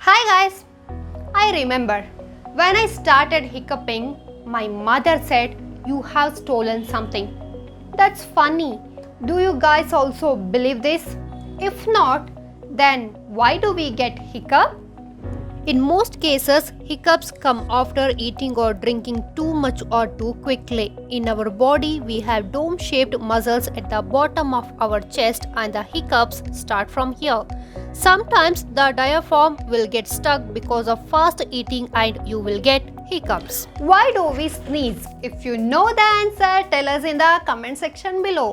Hi guys! I remember when I started hiccuping, my mother said, "You have stolen something." That's funny. Do you guys also believe this? If not, then why do we get hiccup? In most cases, hiccups come after eating or drinking too much or too quickly. In our body, we have dome shaped muscles at the bottom of our chest, and the hiccups start from here. Sometimes the diaphragm will get stuck because of fast eating, and you will get hiccups. Why do we sneeze? If you know the answer, tell us in the comment section below.